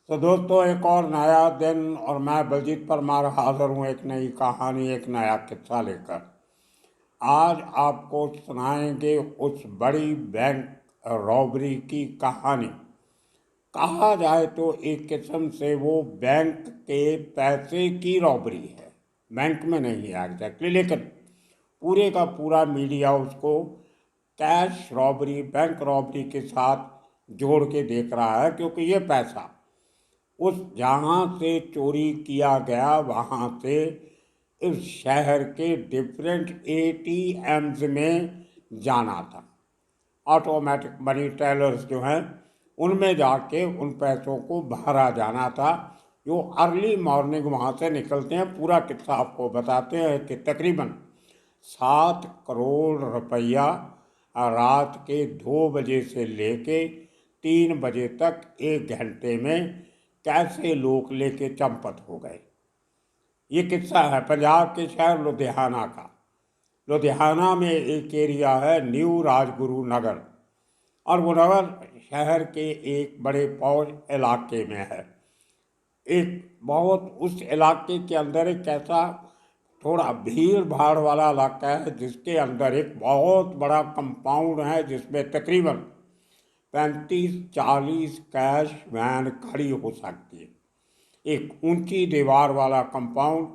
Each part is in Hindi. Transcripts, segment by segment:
तो दोस्तों, एक और नया दिन और मैं बलजीत परमार हाजिर हूँ एक नई कहानी, एक नया किस्सा लेकर। आज आपको सुनाएंगे उस बड़ी बैंक रॉबरी की कहानी। कहा जाए तो एक किस्म से वो बैंक के पैसे की रॉबरी है, बैंक में नहीं है एग्जैक्टली, लेकिन पूरे का पूरा मीडिया उसको कैश रॉबरी, बैंक रॉबरी के साथ जोड़ के देख रहा है, क्योंकि ये पैसा उस जहाँ से चोरी किया गया वहाँ से इस शहर के डिफरेंट एटीएम्स में जाना था। ऑटोमेटिक मनी टेलर्स जो हैं उनमें जाके उन पैसों को भरा जाना था, जो अर्ली मॉर्निंग वहाँ से निकलते हैं। पूरा किस्सा आपको बताते हैं कि तकरीबन 7 करोड़ रुपया रात के 2 बजे से लेके 3 बजे तक 1 घंटे में कैसे लोग लेके चंपत हो गए। ये किस्सा है पंजाब के शहर लुधियाना का। लुधियाना में एक एरिया है न्यू राजगुरु नगर, और वो नगर शहर के एक बड़े पौष इलाके में है। एक बहुत उस इलाके के अंदर एक ऐसा थोड़ा भीड़ भाड़ वाला इलाका है जिसके अंदर एक बहुत बड़ा कंपाउंड है, जिसमें तकरीबन 35-40 कैश वैन खड़ी हो सकती है। एक ऊंची दीवार वाला कंपाउंड,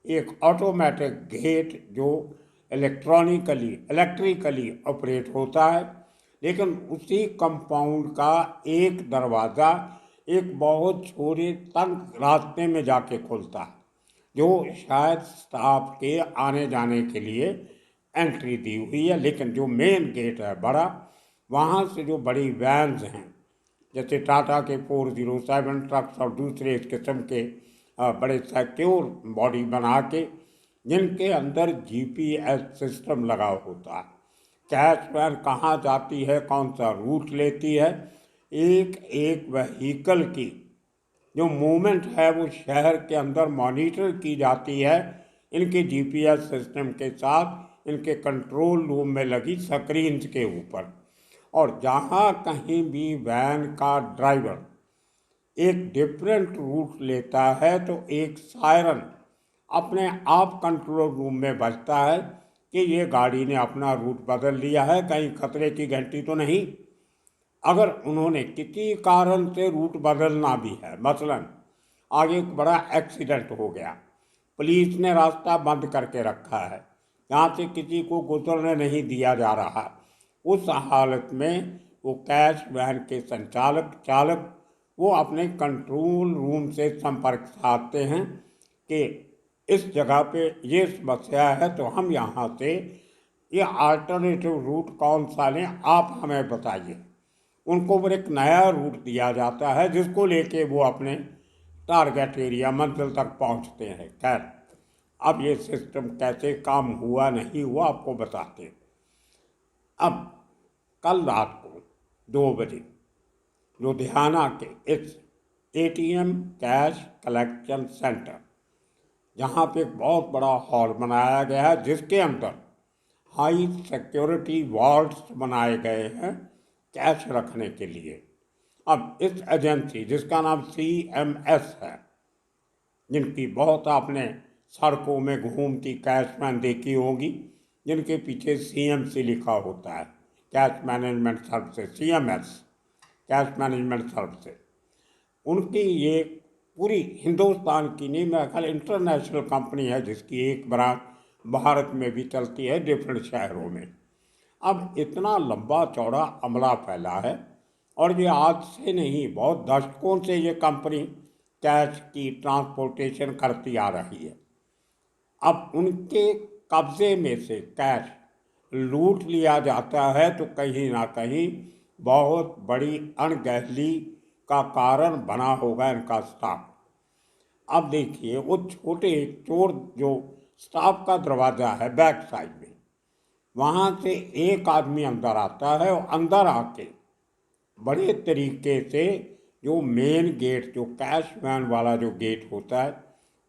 एक ऑटोमेटिक गेट जो इलेक्ट्रिकली ऑपरेट होता है, लेकिन उसी कंपाउंड का एक दरवाज़ा एक बहुत छोटे तंग रास्ते में जाके खुलता है, जो शायद स्टाफ के आने जाने के लिए एंट्री दी हुई है। लेकिन जो मेन गेट है बड़ा, वहाँ से जो बड़ी वैन्स हैं, जैसे टाटा के 407 ट्रक्स और दूसरे इस किस्म के बड़े सिक्योर बॉडी बना के, जिनके अंदर जीपीएस सिस्टम लगा होता है। कैश वैन कहाँ जाती है, कौन सा रूट लेती है, एक एक व्हीकल की जो मूवमेंट है वो शहर के अंदर मॉनिटर की जाती है इनके जीपीएस सिस्टम के साथ, इनके कंट्रोल रूम में लगी स्क्रीन्स के ऊपर। और जहाँ कहीं भी वैन का ड्राइवर एक डिफरेंट रूट लेता है तो एक सायरन अपने आप कंट्रोल रूम में बजता है कि ये गाड़ी ने अपना रूट बदल लिया है, कहीं खतरे की घंटी तो नहीं। अगर उन्होंने किसी कारण से रूट बदलना भी है, मसलन आगे एक बड़ा एक्सीडेंट हो गया, पुलिस ने रास्ता बंद करके रखा है, यहाँ से किसी को गुजरने नहीं दिया जा रहा, उस हालत में वो कैश वैन के चालक वो अपने कंट्रोल रूम से संपर्क साधते हैं कि इस जगह पे ये समस्या है, तो हम यहाँ से ये अल्टरनेटिव रूट कौन सा लें, आप हमें बताइए। उनको फिर एक नया रूट दिया जाता है जिसको लेके वो अपने टारगेट एरिया मंजिल तक पहुंचते हैं। खैर, अब ये सिस्टम कैसे काम हुआ नहीं हुआ आपको बताते हैं। अब कल रात को 2 बजे लुधियाना के इस एटीएम कैश कलेक्शन सेंटर, जहाँ पे एक बहुत बड़ा हॉल बनाया गया है जिसके अंदर हाई सिक्योरिटी वार्ड्स बनाए गए हैं कैश रखने के लिए। अब इस एजेंसी जिसका नाम CMS है, जिनकी बहुत आपने सड़कों में घूमती कैश वैन देखी होगी, जिनके पीछे CMC लिखा होता है, cash management services, CMS cash management services, उनकी ये पूरी हिंदुस्तान की नहीं, मेरा ख्याल इंटरनेशनल कंपनी है जिसकी एक ब्रांच भारत में भी चलती है डिफरेंट शहरों में। अब इतना लंबा चौड़ा अमला फैला है, और ये आज से नहीं, बहुत दशकों से ये कंपनी कैश की ट्रांसपोर्टेशन करती आ रही है। अब उनके कब्जे में से कैश लूट लिया जाता है तो कहीं ना कहीं बहुत बड़ी अनगहली का कारण बना होगा इनका स्टाफ। अब देखिए, वो छोटे चोर जो स्टाफ का दरवाज़ा है बैक साइड में, वहाँ से एक आदमी अंदर आता है और अंदर आके बड़े तरीके से जो मेन गेट, जो कैश वैन वाला जो गेट होता है,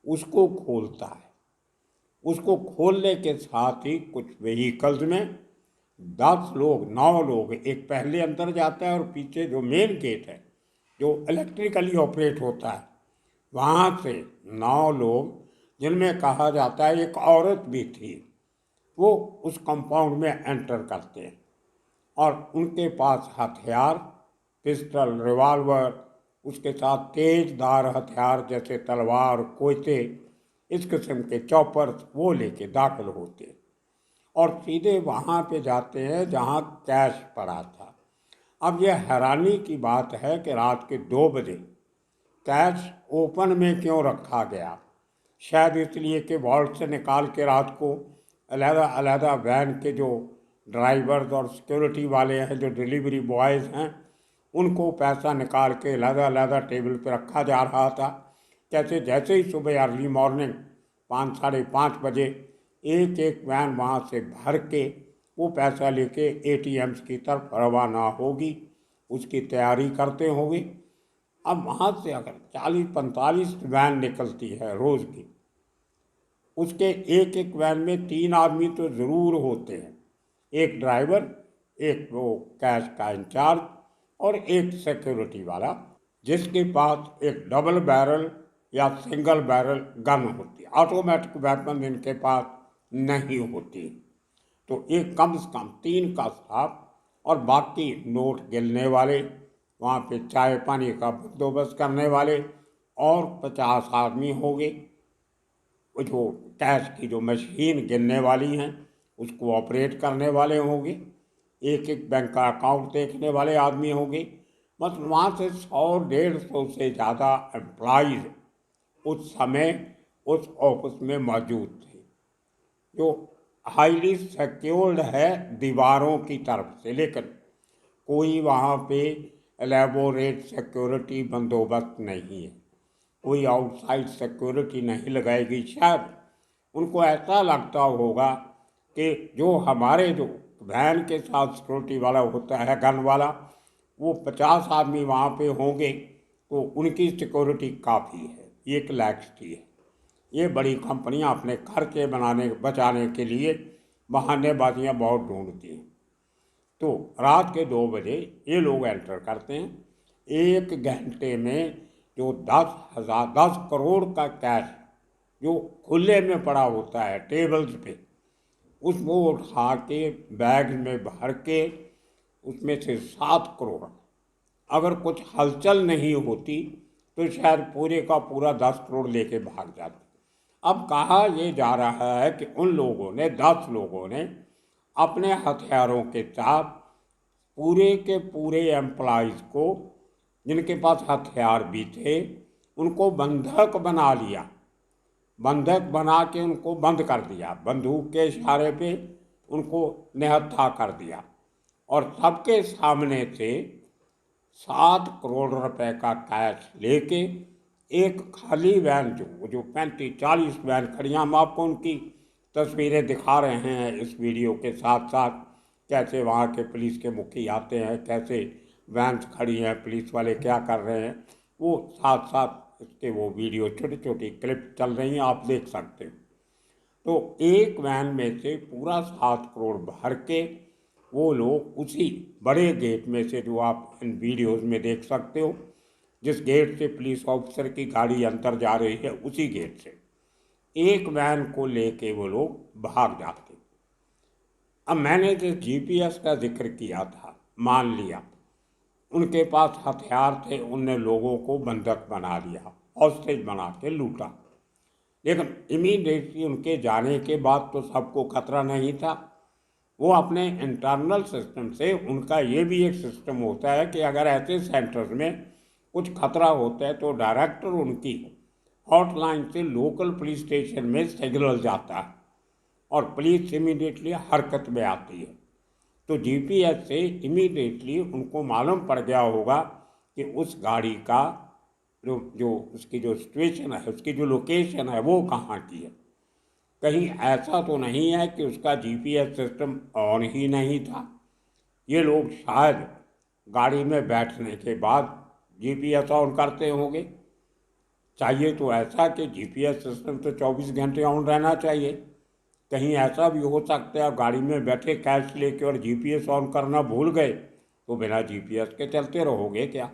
उसको खोलता है। उसको खोलने के साथ ही कुछ व्हीकल्स में 10 लोग 9 लोग, एक पहले अंदर जाता है और पीछे जो मेन गेट है जो इलेक्ट्रिकली ऑपरेट होता है, वहाँ से 9 लोग, जिनमें कहा जाता है एक औरत भी थी, वो उस कंपाउंड में एंटर करते हैं और उनके पास हथियार, पिस्टल, रिवॉल्वर, उसके साथ तेजधार हथियार जैसे तलवार, कोयते, इस किस्म के चॉपर्स वो लेके दाखिल होते हैं और सीधे वहाँ पे जाते हैं जहाँ कैश पड़ा था। अब यह हैरानी की बात है कि रात के 2 बजे कैश ओपन में क्यों रखा गया? शायद इसलिए कि वॉल्ट से निकाल के रात को अलहदा अलहदा वैन के जो ड्राइवर्स और सिक्योरिटी वाले हैं, जो डिलीवरी बॉयज़ हैं, उनको पैसा निकाल के अलहदा अलहदा टेबल पर रखा जा रहा था। कैसे जैसे ही सुबह अर्ली मॉर्निंग 5 साढ़े 5 बजे एक एक वैन वहाँ से भर के वो पैसा लेके एटीएम्स की तरफ रवाना होगी, उसकी तैयारी करते होंगे। अब वहाँ से अगर 40-45 वैन निकलती है रोज़ की, उसके एक एक वैन में 3 आदमी तो ज़रूर होते हैं, एक ड्राइवर, एक वो कैश का इंचार्ज और एक सिक्योरिटी वाला, जिसके पास एक डबल बैरल या सिंगल बैरल गन होती है। ऑटोमेटिक वेपन इनके पास नहीं होती। तो एक कम से कम 3 का स्टाफ और बाकी नोट गिनने वाले, वहाँ पे चाय पानी का बंदोबस्त करने वाले और 50 आदमी होंगे। वो जो कैश की जो मशीन गिनने वाली हैं उसको ऑपरेट करने वाले होंगे, एक एक बैंक का अकाउंट देखने वाले आदमी होंगे। मतलब वहाँ से 100-150 से ज़्यादा एम्प्लॉइज उस समय उस ऑफिस में मौजूद थे, जो हाईली सिक्योर्ड है दीवारों की तरफ से, लेकिन कोई वहाँ पे एलेबोरेट सिक्योरिटी बंदोबस्त नहीं है, कोई आउटसाइड सिक्योरिटी नहीं लगाएगी। शायद उनको ऐसा लगता होगा कि जो हमारे जो वैन के साथ सिक्योरिटी वाला होता है, गन वाला, वो 50 आदमी वहाँ पे होंगे तो उनकी सिक्योरिटी काफ़ी है, एक लैक्सिटी है। ये बड़ी कंपनियां अपने खर्चे बचाने के लिए बहानेबाजियां बहुत ढूंढती हैं। तो रात के 2 बजे ये लोग एंटर करते हैं। 1 घंटे में जो 10 करोड़ का कैश जो खुले में पड़ा होता है टेबल्स पे, उसको उठा के बैग में भर के उसमें से 7 करोड़, अगर कुछ हलचल नहीं होती तो शायद पूरे का पूरा 10 करोड़ लेके भाग जाते। अब कहा यह जा रहा है कि उन लोगों ने 10 लोगों ने अपने हथियारों के साथ पूरे के पूरे एम्प्लॉइज को, जिनके पास हथियार भी थे, उनको बंधक बना लिया, बंधक बना के उनको बंद कर दिया, बंदूक के इशारे पे उनको निहत्था कर दिया और सबके सामने से 7 करोड़ रुपए का कैश लेके एक खाली वैन, जो 35-40 वैन खड़ी, हम आपको उनकी तस्वीरें दिखा रहे हैं इस वीडियो के साथ साथ, कैसे वहाँ के पुलिस के मुखी आते हैं, कैसे वैन्स खड़ी हैं, पुलिस वाले क्या कर रहे हैं, वो साथ साथ इसके वो वीडियो छोटी छोटी क्लिप चल रही हैं, आप देख सकते हो। तो एक वैन में से पूरा 7 करोड़ भर के वो लोग उसी बड़े गेट में से, जो आप इन वीडियोज़ में देख सकते हो, जिस गेट से पुलिस ऑफिसर की गाड़ी अंदर जा रही है, उसी गेट से एक वैन को लेके वो लोग भाग जाते। अब मैंने जो जीपीएस का जिक्र किया था, मान लिया उनके पास हथियार थे, उनने लोगों को बंधक बना लिया, हॉस्टेज बना के लूटा, लेकिन इमीडिएटली उनके जाने के बाद तो सबको खतरा नहीं था। वो अपने इंटरनल सिस्टम से, उनका ये भी एक सिस्टम होता है कि अगर ऐसे सेंटर्स में कुछ खतरा होता है तो डायरेक्टर उनकी हॉटलाइन से लोकल पुलिस स्टेशन में सिग्नल जाता है और पुलिस इमीडिएटली हरकत में आती है। तो जीपीएस से इमीडिएटली उनको मालूम पड़ गया होगा कि उस गाड़ी का जो उसकी जो सिचुएशन है, उसकी जो लोकेशन है, वो कहाँ की है। कहीं ऐसा तो नहीं है कि उसका जीपीएस सिस्टम ऑन ही नहीं था। ये लोग शायद गाड़ी में बैठने के बाद जीपीएस ऑन करते होंगे। चाहिए तो ऐसा कि जीपीएस सिस्टम तो 24 घंटे ऑन रहना चाहिए। कहीं ऐसा भी हो सकता है गाड़ी में बैठे कैश लेके और जीपीएस ऑन करना भूल गए तो बिना जीपीएस के चलते रहोगे क्या?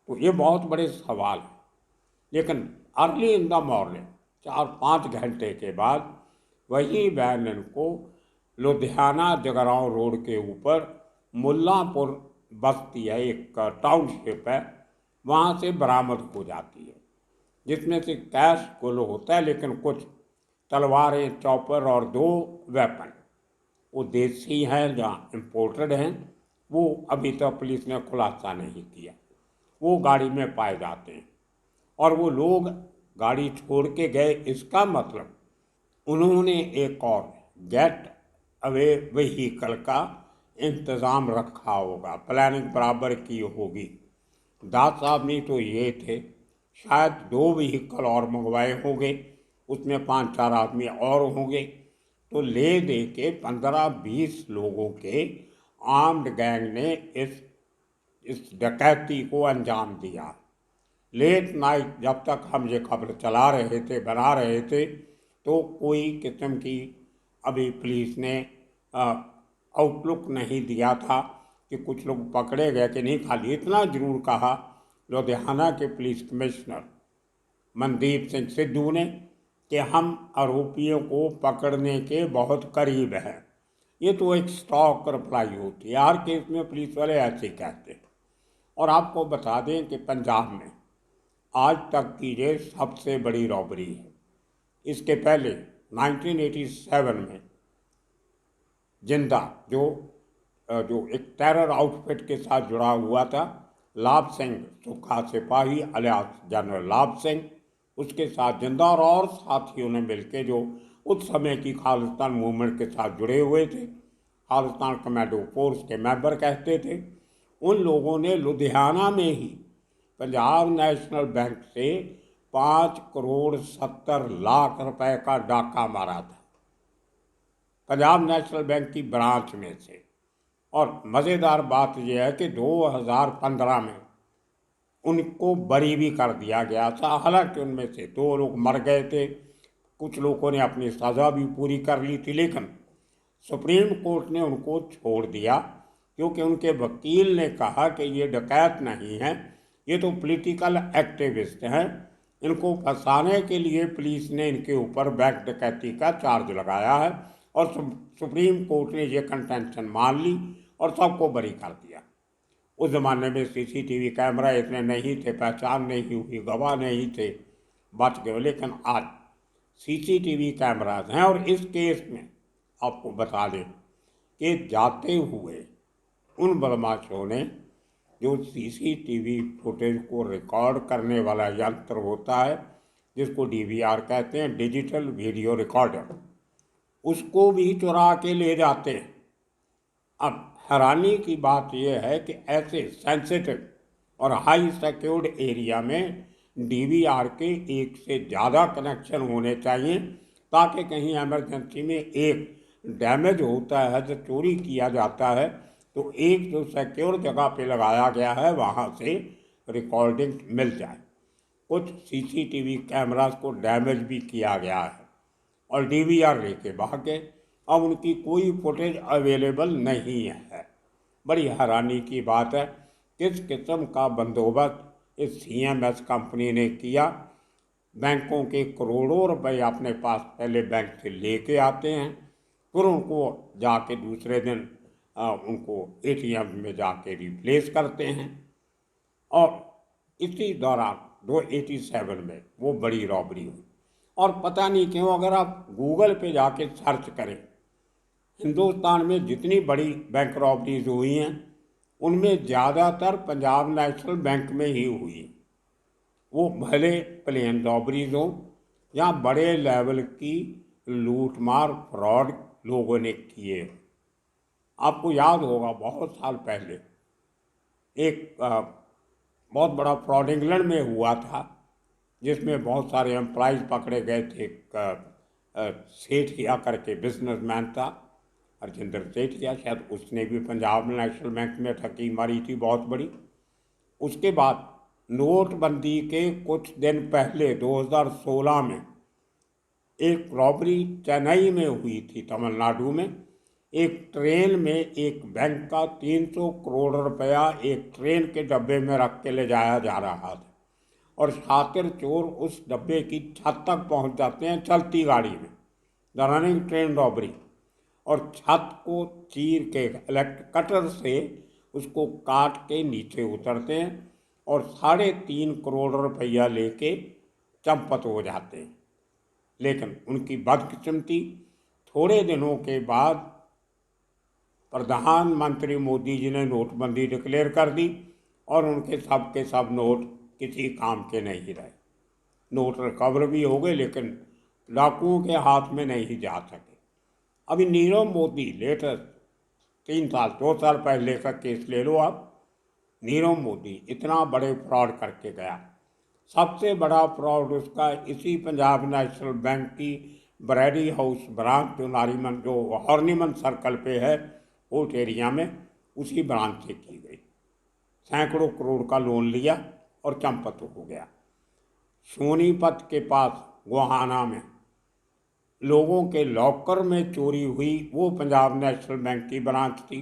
तो ये बहुत बड़े सवाल हैं। लेकिन अर्ली इन द मॉर्निंग 4-5 घंटे के बाद वही वैन इनको लुधियाना जगरांव रोड के ऊपर मुल्लांपुर बस्ती है, एक टाउनशिप है, वहाँ से बरामद हो जाती है, जिसमें से कैश कुल होता है, लेकिन कुछ तलवारें, चॉपर और 2 वेपन वो देसी हैं जहाँ इम्पोर्टेड हैं, वो अभी तक पुलिस ने खुलासा नहीं किया। वो गाड़ी में पाए जाते हैं और वो लोग गाड़ी छोड़ के गए, इसका मतलब उन्होंने एक और गेट अवे व्हीकल का इंतज़ाम रखा होगा, प्लानिंग बराबर की होगी। दास साहब नहीं तो ये थे, शायद 2 व्हीकल और मंगवाए होंगे, उसमें 5-4 आदमी और होंगे। तो ले दे के 15-20 लोगों के आर्म्ड गैंग ने इस डकैती को अंजाम दिया। लेट नाइट जब तक हम ये खबर चला रहे थे, बना रहे थे, तो कोई किस्म की अभी पुलिस ने आउटलुक नहीं दिया था कि कुछ लोग पकड़े गए कि नहीं। खाली इतना जरूर कहा लुधियाना के पुलिस कमिश्नर मनदीप सिंह सिद्धू ने कि हम आरोपियों को पकड़ने के बहुत करीब हैं। ये तो एक स्टॉक रिप्लाई होती है, हर केस में पुलिस वाले ऐसे ही कहते हैं। और आपको बता दें कि पंजाब में आज तक की ये सबसे बड़ी रॉबरी है। इसके पहले 1987 में जिंदा जो एक टेरर आउटफिट के साथ जुड़ा हुआ था, लाभ सिंह सुखा सिपाही अलियास जनरल लाभ सिंह, उसके साथ जिंदा और साथियों ने मिलकर जो उस समय की खालिस्तान मूवमेंट के साथ जुड़े हुए थे, खालिस्तान कमांडो फोर्स के मेंबर कहते थे, उन लोगों ने लुधियाना में ही पंजाब नेशनल बैंक से 5,70,00,000 रुपए का डाका मारा था, पंजाब नेशनल बैंक की ब्रांच में से। और मज़ेदार बात यह है कि 2015 में उनको बरी भी कर दिया गया था। हालांकि उनमें से 2 लोग मर गए थे, कुछ लोगों ने अपनी सज़ा भी पूरी कर ली थी, लेकिन सुप्रीम कोर्ट ने उनको छोड़ दिया क्योंकि उनके वकील ने कहा कि ये डकैत नहीं है, ये तो पॉलिटिकल एक्टिविस्ट हैं, इनको फंसाने के लिए पुलिस ने इनके ऊपर बैंक डकैती का चार्ज लगाया है। और सुप्रीम कोर्ट ने ये कंटेंशन मान ली और सबको बरी कर दिया। उस ज़माने में सीसीटीवी कैमरा इतने नहीं थे, पहचान नहीं हुई, गवाह नहीं थे, बच गए। लेकिन आज सीसीटीवी कैमराज हैं। और इस केस में आपको बता दें कि जाते हुए उन बदमाशों ने जो सीसीटीवी फुटेज को रिकॉर्ड करने वाला यंत्र होता है, जिसको डीवीआर कहते हैं, डिजिटल वीडियो रिकॉर्डर, उसको भी चुरा के ले जाते हैं। अब हैरानी की बात यह है कि ऐसे सेंसिटिव और हाई सिक्योर्ड एरिया में डीवीआर के एक से ज़्यादा कनेक्शन होने चाहिए, ताकि कहीं इमरजेंसी में एक डैमेज होता है, जब चोरी किया जाता है, तो एक जो सिक्योर जगह पे लगाया गया है वहाँ से रिकॉर्डिंग मिल जाए। कुछ सीसीटीवी कैमरास को डैमेज भी किया गया है और डीवीआर लेके भाग गए। अब उनकी कोई फुटेज अवेलेबल नहीं है। बड़ी हैरानी की बात है किस किस्म का बंदोबस्त इस सीएमएस कंपनी ने किया। बैंकों के करोड़ों रुपए अपने पास पहले बैंक से लेके आते हैं, फिर उनको जाके दूसरे दिन उनको एटीएम में जाके रिप्लेस करते हैं। और इसी दौरान 287 में वो बड़ी रॉबरी हुई। और पता नहीं क्यों, अगर आप गूगल पे जाके सर्च करें, हिंदुस्तान में जितनी बड़ी बैंक रॉबरीज हुई हैं उनमें ज़्यादातर पंजाब नेशनल बैंक में ही हुई। वो भले प्लेन रॉबरीज हों या बड़े लेवल की लूटमार फ्रॉड लोगों ने किए। आपको याद होगा बहुत साल पहले एक बहुत बड़ा फ्रॉड इंग्लैंड में हुआ था, जिसमें बहुत सारे एम्प्लॉयज़ पकड़े गए थे। सेठिया करके बिजनेसमैन था, हरजिंदर सेठिया, शायद उसने भी पंजाब नेशनल बैंक में ठगी मारी थी बहुत बड़ी। उसके बाद नोटबंदी के कुछ दिन पहले 2016 में एक रॉबरी चेन्नई में हुई थी, तमिलनाडु में। एक ट्रेन में एक बैंक का 300 करोड़ रुपया एक ट्रेन के डब्बे में रख के ले जाया जा रहा था और शातिर चोर उस डब्बे की छत तक पहुंच जाते हैं चलती गाड़ी में, द रनिंग ट्रेन रॉबरी, और छत को चीर के इलेक्ट्रिक कटर से उसको काट के नीचे उतरते हैं और 3.5 करोड़ रुपया लेके चंपत हो जाते हैं। लेकिन उनकी बदकिस्मती, थोड़े दिनों के बाद प्रधानमंत्री मोदी जी ने नोटबंदी डिक्लेयर कर दी और उनके सब नोट किसी काम के नहीं रहे। नोट रिकवर भी हो गए लेकिन डाकुओं के हाथ में नहीं जा सके। अभी नीरव मोदी लेटेस्ट 2 साल पहले का केस ले लो आप। नीरव मोदी इतना बड़े फ्रॉड करके गया, सबसे बड़ा फ्रॉड उसका इसी पंजाब नेशनल बैंक की ब्रैडी हाउस ब्रांच जो हॉर्निमन सर्कल पे है कोर्ट एरिया में, उसी ब्रांच से की गई। सैकड़ों करोड़ का लोन लिया और चंपत हो गया। सोनीपत के पास गोहाना में लोगों के लॉकर में चोरी हुई, वो पंजाब नेशनल बैंक की ब्रांच थी।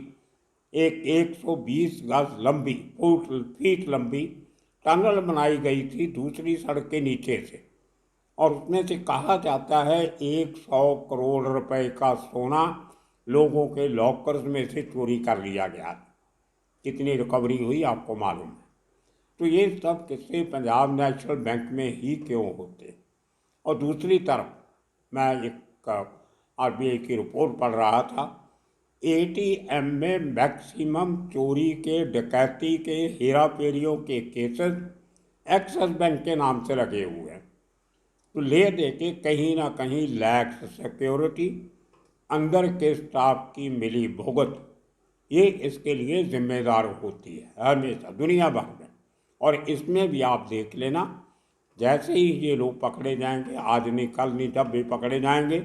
एक 120 गज लंबी फीट लंबी टनल बनाई गई थी दूसरी सड़क के नीचे से, और उसमें से कहा जाता है 100 करोड़ रुपए का सोना लोगों के लॉकर्स में से चोरी कर लिया गया। कितनी रिकवरी हुई आपको मालूम है। तो ये सब किस्से पंजाब नेशनल बैंक में ही क्यों होते। और दूसरी तरफ मैं एक आरबीआई की रिपोर्ट पढ़ रहा था, एटीएम में मैक्सिमम चोरी के, डकैती के, हेरा फेरियों के केसेस एक्सिस बैंक के नाम से लगे हुए हैं। तो ले दे के कहीं ना कहीं लैक्स सिक्योरिटी, अंदर के स्टाफ की मिली भुगत, ये इसके लिए जिम्मेदार होती है हमेशा दुनिया भर में। और इसमें भी आप देख लेना, जैसे ही ये लोग पकड़े जाएंगे, आज नहीं कल नहीं जब भी पकड़े जाएंगे,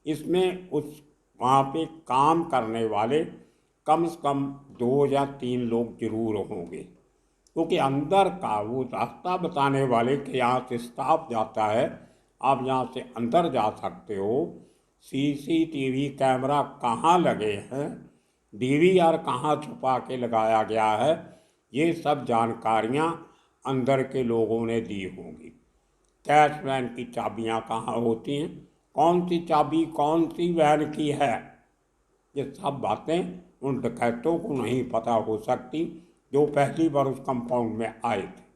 इसमें उस वहाँ पे काम करने वाले कम से कम 2 या 3 लोग जरूर होंगे, क्योंकि अंदर का वो रास्ता बताने वाले के यहाँ से स्टाफ जाता है, आप यहाँ से अंदर जा सकते हो, सीसीटीवी कैमरा कहाँ लगे हैं, डीवीआर कहाँ छुपा के लगाया गया है, ये सब जानकारियाँ अंदर के लोगों ने दी होंगी। कैश वैन की चाबियाँ कहाँ होती हैं, कौन सी चाबी कौन सी वैन की है, ये सब बातें उन डकैतों को नहीं पता हो सकती जो पहली बार उस कंपाउंड में आए थे।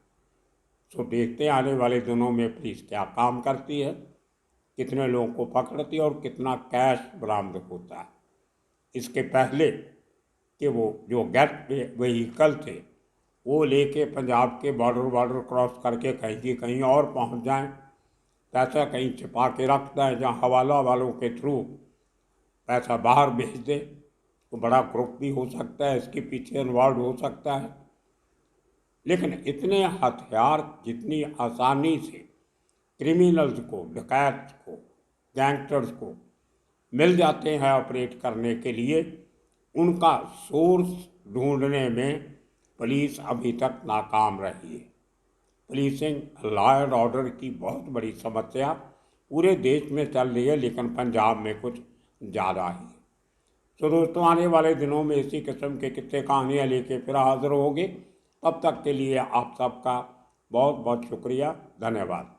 तो देखते आने वाले दिनों में पुलिस क्या काम करती है, कितने लोगों को पकड़ती है और कितना कैश बरामद होता है। इसके पहले कि वो जो गेट व्हीकल थे वो लेके पंजाब के बॉर्डर क्रॉस करके कहीं की कहीं और पहुंच जाएं, पैसा कहीं छिपा के रखता है जहाँ हवाला वालों के थ्रू पैसा बाहर भेज दे, तो बड़ा ग्रुप भी हो सकता है, इसके पीछे इन्वॉल्व हो सकता है। लेकिन इतने हथियार जितनी आसानी से क्रिमिनल्स को, डकैत को, गैंगस्टर्स को मिल जाते हैं ऑपरेट करने के लिए, उनका सोर्स ढूंढने में पुलिस अभी तक नाकाम रही है। पुलिसिंग लॉ एंड ऑर्डर की बहुत बड़ी समस्या पूरे देश में चल रही है, लेकिन पंजाब में कुछ ज़्यादा ही। तो दोस्तों, आने वाले दिनों में इसी किस्म के किस्से कहानियाँ लेके फिर हाजिर होंगे। तब तक के लिए आप सबका बहुत बहुत शुक्रिया, धन्यवाद।